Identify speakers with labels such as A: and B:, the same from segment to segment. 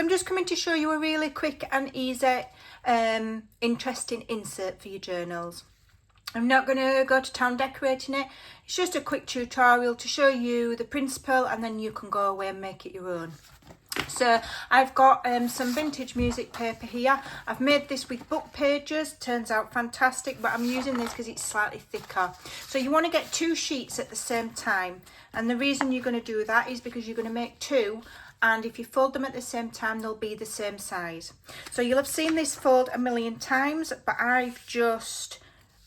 A: So I'm just coming to show you a really quick and easy, interesting insert for your journals. I'm not going to go to town decorating it. It's just a quick tutorial to show you the principle, and then you can go away and make it your own. So I've got some vintage music paper here. I've made this with book pages. Turns out fantastic, but I'm using this because it's slightly thicker. So you want to get 2 sheets at the same time, and the reason you're going to do that is because you're going to make 2, and if you fold them at the same time they'll be the same size. So you'll have seen this fold a million times, but I've just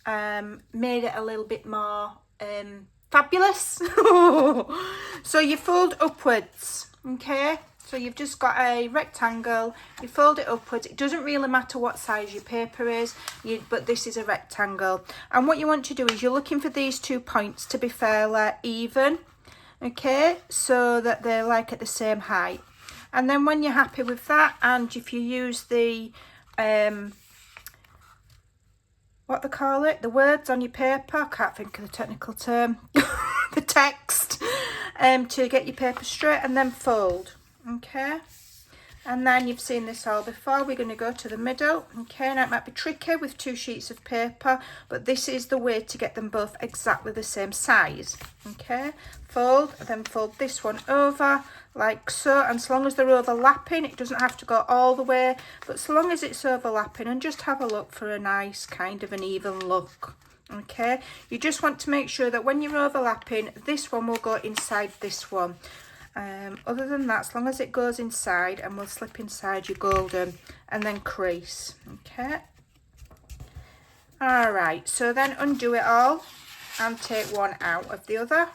A: made it a little bit more fabulous. So you fold upwards, okay? So you've just got a rectangle, you fold it upwards. It doesn't really matter what size your paper is, but this is a rectangle. And what you want to do is you're looking for these 2 points to be fairly even, okay, so that they're like at the same height. And then when you're happy with that, and if you use the what they call it, the words on your paper, I can't think of the technical term, the text, to get your paper straight, and then fold, okay? And then you've seen this all before. We're going to go to the middle, okay? Now it might be tricky with 2 sheets of paper, but this is the way to get them both exactly the same size, okay? Fold, and then fold this one over like so, and so long as they're overlapping, it doesn't have to go all the way, but so long as it's overlapping, and just have a look for a nice kind of an even look, okay? You just want to make sure that when you're overlapping, this one will go inside this one. Other than that, as long as it goes inside, and will slip inside your golden, and then crease, okay? All right, so then undo it all and take one out of the other,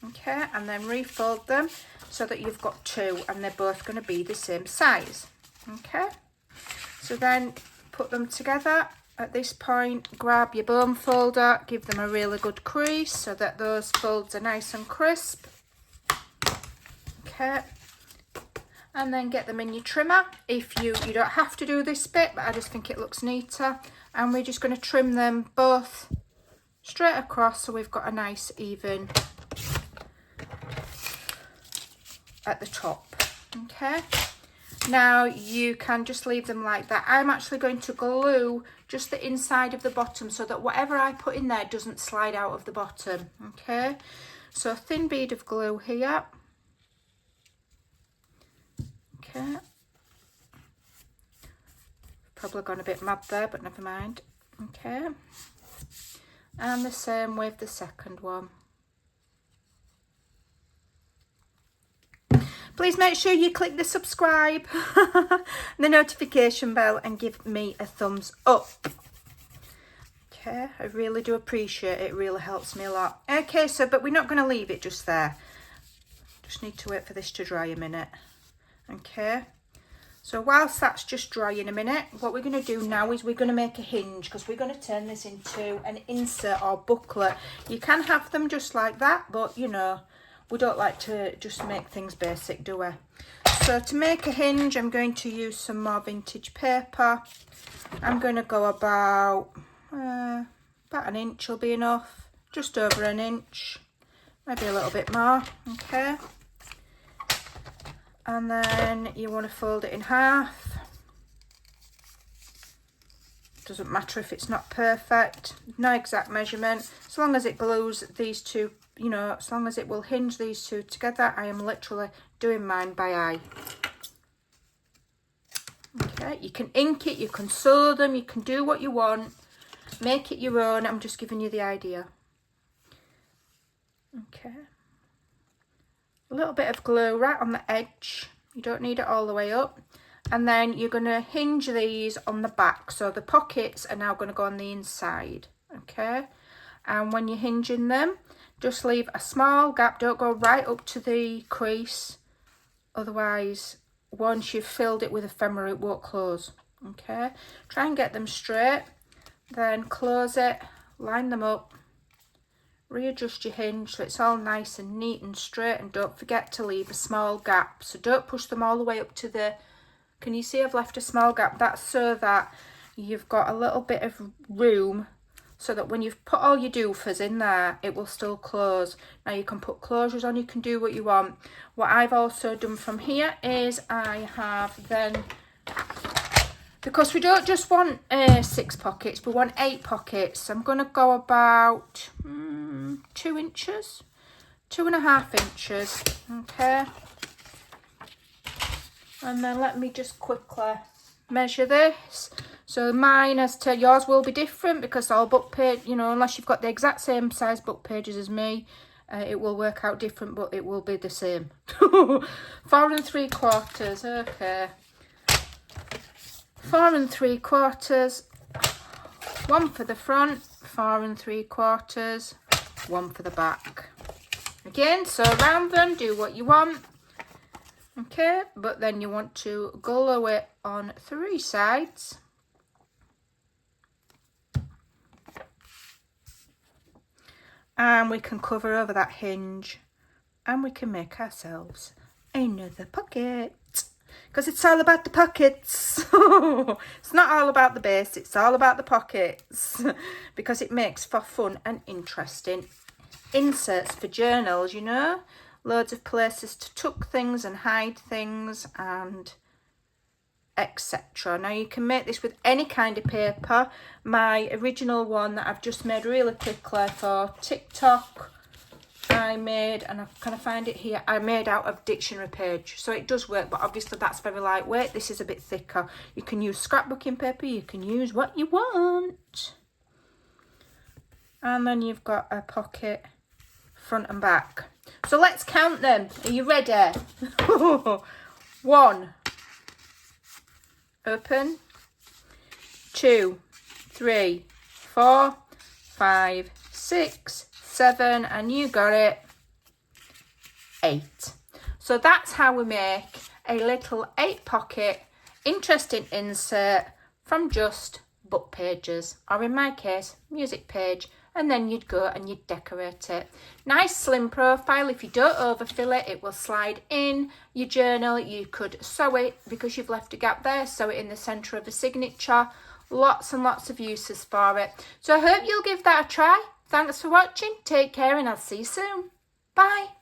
A: okay, and then refold them so that you've got 2, and they're both going to be the same size, okay? So then put them together. At this point, grab your bone folder, give them a really good crease so that those folds are nice and crisp, okay? And then get them in your trimmer. If you don't have to do this bit, but I just think it looks neater, and we're just going to trim them both straight across so we've got a nice even at the top, okay? Now you can just leave them like that. I'm actually going to glue just the inside of the bottom so that whatever I put in there doesn't slide out of the bottom, okay? So a thin bead of glue here, okay? Probably gone a bit mad there, but never mind, okay? And the same with the second one. Please make sure you click the subscribe, the notification bell, and give me a thumbs up. Okay, I really do appreciate it. It really helps me a lot. Okay, so, but we're not going to leave it just there. Just need to wait for this to dry a minute. Okay, so whilst that's just drying a minute, what we're going to do now is we're going to make a hinge, because we're going to turn this into an insert or booklet. You can have them just like that, but you know, we don't like to just make things basic, do we? So to make a hinge, I'm going to use some more vintage paper. I'm going to go about an inch will be enough, just over an inch, maybe a little bit more, okay? And then you want to fold it in half. Doesn't matter if it's not perfect, no exact measurement, as long as it glues these two, you know, as long as it will hinge these 2 together. I am literally doing mine by eye. Okay, you can ink it, you can sew them, you can do what you want, make it your own. I'm just giving you the idea. Okay, a little bit of glue right on the edge, you don't need it all the way up. And then you're going to hinge these on the back, so the pockets are now going to go on the inside, okay? And when you're hinging them, just leave a small gap, don't go right up to the crease, otherwise once you've filled it with ephemera it won't close, okay? Try and get them straight, then close it, line them up, readjust your hinge so it's all nice and neat and straight, and don't forget to leave a small gap, so don't push them all the way up to the, can you see I've left a small gap? That's so that you've got a little bit of room so that when you've put all your doofers in there, it will still close. Now you can put closures on, you can do what you want. What I've also done from here is I have then, because we don't just want 6 pockets, we want 8 pockets. I'm going to go about 2 inches, 2.5 inches, okay. And then let me just quickly measure this. So mine, as to yours, will be different because all book page, you know, unless you've got the exact same size book pages as me, it will work out different, but it will be the same. 4 3/4, okay. 4 3/4, 1 for the front, 4 3/4, 1 for the back. Again, so round them, do what you want. Okay, but then you want to glue it on 3 sides. And we can cover over that hinge and we can make ourselves another pocket. Because it's all about the pockets. It's not all about the base, it's all about the pockets. Because it makes for fun and interesting inserts for journals, you know. Loads of places to tuck things and hide things and etc. Now you can make this with any kind of paper. My original one that I've just made really quickly for TikTok, I made, and I kind of find it here, I made out of dictionary page. So it does work, but obviously that's very lightweight. This is a bit thicker. You can use scrapbooking paper, you can use what you want. And then you've got a pocket front and back. So let's count them. Are you ready? 1, open, 2, 3, 4, 5, 6, 7, and you got it, 8. So that's how we make a little 8 pocket interesting insert from just book pages, or in my case, music page. And then you'd go and you'd decorate it. Nice slim profile. If you don't overfill it, it will slide in your journal. You could sew it because you've left a gap there. Sew it in the centre of a signature. Lots and lots of uses for it. So I hope you'll give that a try. Thanks for watching. Take care and I'll see you soon. Bye.